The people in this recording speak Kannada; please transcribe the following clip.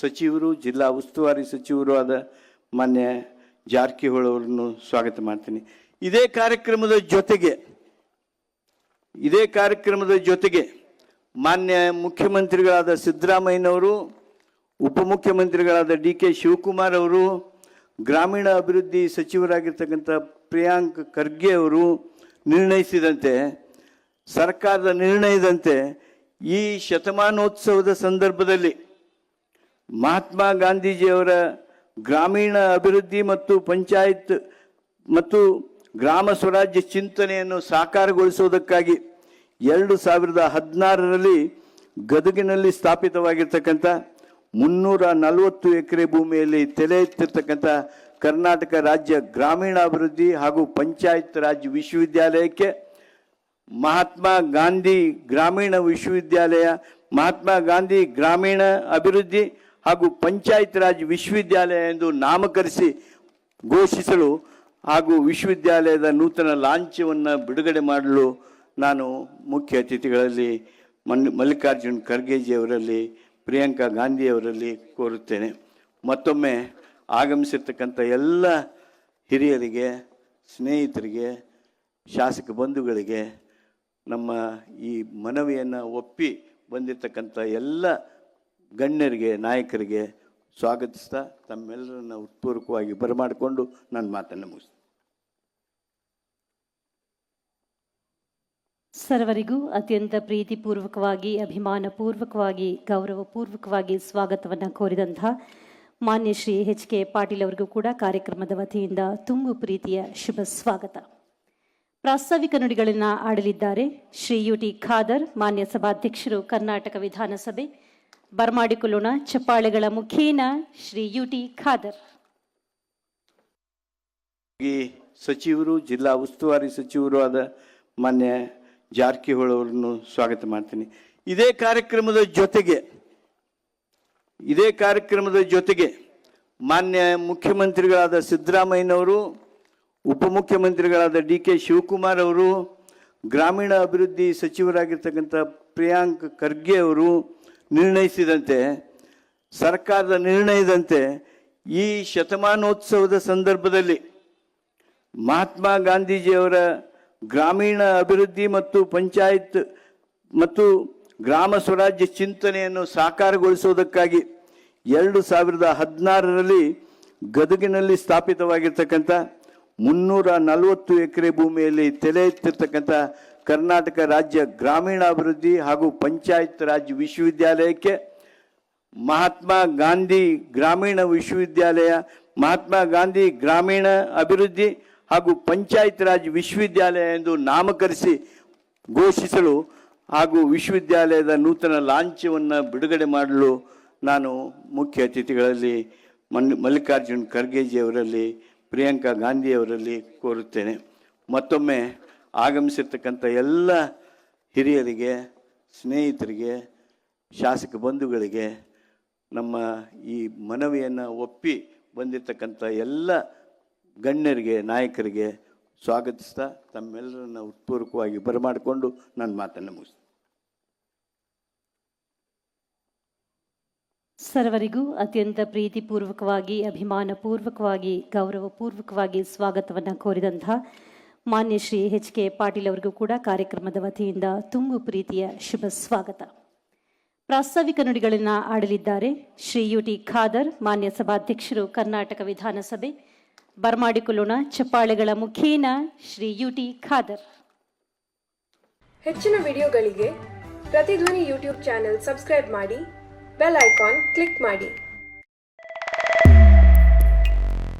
ಸಚಿವರು, ಜಿಲ್ಲಾ ಉಸ್ತುವಾರಿ ಸಚಿವರು ಆದ ಮಾನ್ಯ ಜಾರಕಿಹೊಳಿ ಅವರನ್ನು ಸ್ವಾಗತ ಮಾಡ್ತೀನಿ. ಇದೇ ಕಾರ್ಯಕ್ರಮದ ಜೊತೆಗೆ ಮಾನ್ಯ ಮುಖ್ಯಮಂತ್ರಿಗಳಾದ ಸಿದ್ದರಾಮಯ್ಯನವರು, ಉಪಮುಖ್ಯಮಂತ್ರಿಗಳಾದ ಡಿ.ಕೆ. ಶಿವಕುಮಾರ್ ಅವರು, ಗ್ರಾಮೀಣ ಅಭಿವೃದ್ಧಿ ಸಚಿವರಾಗಿರ್ತಕ್ಕಂಥ ಪ್ರಿಯಾಂಕ್ ಖರ್ಗೆ ಅವರು ನಿರ್ಣಯಿಸಿದಂತೆ, ಸರ್ಕಾರದ ನಿರ್ಣಯದಂತೆ ಈ ಶತಮಾನೋತ್ಸವದ ಸಂದರ್ಭದಲ್ಲಿ ಮಹಾತ್ಮ ಗಾಂಧೀಜಿಯವರ ಗ್ರಾಮೀಣ ಅಭಿವೃದ್ಧಿ ಮತ್ತು ಪಂಚಾಯತ್ ಮತ್ತು ಗ್ರಾಮ ಸ್ವರಾಜ್ಯ ಚಿಂತನೆಯನ್ನು ಸಾಕಾರಗೊಳಿಸುವುದಕ್ಕಾಗಿ 2016ರಲ್ಲಿ ಗದಗಿನಲ್ಲಿ ಸ್ಥಾಪಿತವಾಗಿರ್ತಕ್ಕಂಥ 340 ಎಕರೆ ಭೂಮಿಯಲ್ಲಿ ತಲೆ ಎತ್ತಿರ್ತಕ್ಕಂಥ ಕರ್ನಾಟಕ ರಾಜ್ಯ ಗ್ರಾಮೀಣಾಭಿವೃದ್ಧಿ ಹಾಗೂ ಪಂಚಾಯತ್ ರಾಜ್ ವಿಶ್ವವಿದ್ಯಾಲಯಕ್ಕೆ ಮಹಾತ್ಮ ಗಾಂಧಿ ಗ್ರಾಮೀಣ ವಿಶ್ವವಿದ್ಯಾಲಯ, ಮಹಾತ್ಮ ಗಾಂಧಿ ಗ್ರಾಮೀಣ ಅಭಿವೃದ್ಧಿ ಹಾಗೂ ಪಂಚಾಯತ್ ರಾಜ್ ವಿಶ್ವವಿದ್ಯಾಲಯ ಎಂದು ನಾಮಕರಿಸಿ ಘೋಷಿಸಲು ಹಾಗೂ ವಿಶ್ವವಿದ್ಯಾಲಯದ ನೂತನ ಲಾಂಛನವನ್ನು ಬಿಡುಗಡೆ ಮಾಡಲು ನಾನು ಮುಖ್ಯ ಅತಿಥಿಗಳಲ್ಲಿ ಮಲ್ಲಿಕಾರ್ಜುನ್ ಖರ್ಗೆಜಿಯವರಲ್ಲಿ, ಪ್ರಿಯಾಂಕಾ ಗಾಂಧಿಯವರಲ್ಲಿ ಕೋರುತ್ತೇನೆ. ಮತ್ತೊಮ್ಮೆ ಆಗಮಿಸಿರ್ತಕ್ಕಂಥ ಎಲ್ಲ ಹಿರಿಯರಿಗೆ, ಸ್ನೇಹಿತರಿಗೆ, ಶಾಸಕ ಬಂಧುಗಳಿಗೆ, ನಮ್ಮ ಈ ಮನವಿಯನ್ನು ಒಪ್ಪಿ ಬಂದಿರತಕ್ಕಂಥ ಎಲ್ಲ ಗಣ್ಯರಿಗೆ, ನಾಯಕರಿಗೆ ಸ್ವಾಗತಿಸ್ತಾ ತಮ್ಮೆಲ್ಲರನ್ನು ಉತ್ಪೂರ್ವಕವಾಗಿ ಬರಮಾಡಿಕೊಂಡು ನನ್ನ ಮಾತನ್ನು ಮುಗಿಸ್ತೀನಿ. ಸರ್ವರಿಗೂ ಅತ್ಯಂತ ಪ್ರೀತಿಪೂರ್ವಕವಾಗಿ, ಅಭಿಮಾನಪೂರ್ವಕವಾಗಿ, ಗೌರವಪೂರ್ವಕವಾಗಿ ಸ್ವಾಗತವನ್ನು ಕೋರಿದಂತಹ ಮಾನ್ಯ ಶ್ರೀ H.K. ಪಾಟೀಲ್ ಅವರಿಗೂ ಕೂಡ ಕಾರ್ಯಕ್ರಮದ ವತಿಯಿಂದ ತುಂಬು ಪ್ರೀತಿಯ ಶುಭ ಸ್ವಾಗತ. ಪ್ರಾಸ್ತಾವಿಕ ನುಡಿಗಳನ್ನು ಆಡಲಿದ್ದಾರೆ ಶ್ರೀ U.T. ಖಾದರ್, ಮಾನ್ಯ ಸಭಾಧ್ಯಕ್ಷರು, ಕರ್ನಾಟಕ ವಿಧಾನಸಭೆ. ಬರಮಾಡಿಕೊಳ್ಳೋಣ ಚಪ್ಪಾಳೆಗಳ ಮುಖೇನ ಶ್ರೀ U.T. ಖಾದರ್. ಸಚಿವರು, ಜಿಲ್ಲಾ ಉಸ್ತುವಾರಿ ಸಚಿವರು ಆದ ಮಾನ್ಯ ಜಾರಕಿಹೊಳಿ ಅವರನ್ನು ಸ್ವಾಗತ ಮಾಡ್ತೀನಿ. ಇದೇ ಕಾರ್ಯಕ್ರಮದ ಜೊತೆಗೆ ಮಾನ್ಯ ಮುಖ್ಯಮಂತ್ರಿಗಳಾದ ಸಿದ್ದರಾಮಯ್ಯನವರು, ಉಪಮುಖ್ಯಮಂತ್ರಿಗಳಾದ ಡಿ.ಕೆ. ಶಿವಕುಮಾರ್ ಅವರು, ಗ್ರಾಮೀಣ ಅಭಿವೃದ್ಧಿ ಸಚಿವರಾಗಿರ್ತಕ್ಕಂಥ ಪ್ರಿಯಾಂಕ್ ಖರ್ಗೆ ಅವರು ನಿರ್ಣಯಿಸಿದಂತೆ, ಸರ್ಕಾರದ ನಿರ್ಣಯದಂತೆ ಈ ಶತಮಾನೋತ್ಸವದ ಸಂದರ್ಭದಲ್ಲಿ ಮಹಾತ್ಮ ಗಾಂಧೀಜಿಯವರ ಗ್ರಾಮೀಣ ಅಭಿವೃದ್ಧಿ ಮತ್ತು ಪಂಚಾಯತ್ ಮತ್ತು ಗ್ರಾಮ ಸ್ವರಾಜ್ಯ ಚಿಂತನೆಯನ್ನು ಸಾಕಾರಗೊಳಿಸುವುದಕ್ಕಾಗಿ 2016ರಲ್ಲಿ ಗದಗಿನಲ್ಲಿ ಸ್ಥಾಪಿತವಾಗಿರ್ತಕ್ಕಂಥ 340 ಎಕರೆ ಭೂಮಿಯಲ್ಲಿ ತಲೆ ಎತ್ತಿರ್ತಕ್ಕಂಥ ಕರ್ನಾಟಕ ರಾಜ್ಯ ಗ್ರಾಮೀಣಾಭಿವೃದ್ಧಿ ಹಾಗೂ ಪಂಚಾಯತ್ ರಾಜ್ ವಿಶ್ವವಿದ್ಯಾಲಯಕ್ಕೆ ಮಹಾತ್ಮ ಗಾಂಧಿ ಗ್ರಾಮೀಣ ವಿಶ್ವವಿದ್ಯಾಲಯ, ಮಹಾತ್ಮ ಗಾಂಧಿ ಗ್ರಾಮೀಣ ಅಭಿವೃದ್ಧಿ ಹಾಗೂ ಪಂಚಾಯತ್ ರಾಜ್ ವಿಶ್ವವಿದ್ಯಾಲಯ ಎಂದು ನಾಮಕರಿಸಿ ಘೋಷಿಸಲು ಹಾಗೂ ವಿಶ್ವವಿದ್ಯಾಲಯದ ನೂತನ ಲಾಂಛನವನ್ನು ಬಿಡುಗಡೆ ಮಾಡಲು ನಾನು ಮುಖ್ಯ ಅತಿಥಿಗಳಲ್ಲಿ ಮಲ್ಲಿಕಾರ್ಜುನ್ ಖರ್ಗೆಜಿಯವರಲ್ಲಿ, ಪ್ರಿಯಾಂಕಾ ಗಾಂಧಿಯವರಲ್ಲಿ ಕೋರುತ್ತೇನೆ. ಮತ್ತೊಮ್ಮೆ ಆಗಮಿಸಿರ್ತಕ್ಕಂಥ ಎಲ್ಲ ಹಿರಿಯರಿಗೆ, ಸ್ನೇಹಿತರಿಗೆ, ಶಾಸಕ ಬಂಧುಗಳಿಗೆ, ನಮ್ಮ ಈ ಮನವಿಯನ್ನು ಒಪ್ಪಿ ಬಂದಿರತಕ್ಕಂಥ ಎಲ್ಲ ಗಣ್ಯರಿಗೆ, ನಾಯಕರಿಗೆ ಸ್ವಾಗತಿಸ್ತಾ ತಮ್ಮೆಲ್ಲರನ್ನು ಉತ್ಪೂರ್ವಕವಾಗಿ ಬರಮಾಡಿಕೊಂಡು ನನ್ನ ಮಾತನ್ನು ಮುಗಿಸ್ತೀನಿ. ಸರ್ವರಿಗೂ ಅತ್ಯಂತ ಪ್ರೀತಿಪೂರ್ವಕವಾಗಿ, ಅಭಿಮಾನಪೂರ್ವಕವಾಗಿ, ಗೌರವಪೂರ್ವಕವಾಗಿ ಸ್ವಾಗತವನ್ನು ಕೋರಿದಂತಹ ಮಾನ್ಯ ಶ್ರೀ H.K. ಪಾಟೀಲ್ ಅವರಿಗೂ ಕೂಡ ಕಾರ್ಯಕ್ರಮದ ವತಿಯಿಂದ ತುಂಬು ಪ್ರೀತಿಯ ಶುಭ ಸ್ವಾಗತ. ಪ್ರಾಸ್ತಾವಿಕ ನುಡಿಗಳನ್ನು ಆಡಲಿದ್ದಾರೆ ಶ್ರೀ U.T. ಖಾದರ್, ಮಾನ್ಯ ಸಭಾಧ್ಯಕ್ಷರು, ಕರ್ನಾಟಕ ವಿಧಾನಸಭೆ. ಬರಮಾಡಿಕೊಳ್ಳೋಣ ಚಪ್ಪಾಳೆಗಳ ಮುಖೇನ ಶ್ರೀ U.T. ಖಾದರ್. ಹೆಚ್ಚಿನ ವಿಡಿಯೋಗಳಿಗೆ ಪ್ರತಿಧ್ವನಿ ಯೂಟ್ಯೂಬ್ ಚಾನೆಲ್ ಸಬ್ಸ್ಕ್ರೈಬ್ ಮಾಡಿ, ಬೆಲ್ ಐಕಾನ್ ಕ್ಲಿಕ್ ಮಾಡಿ.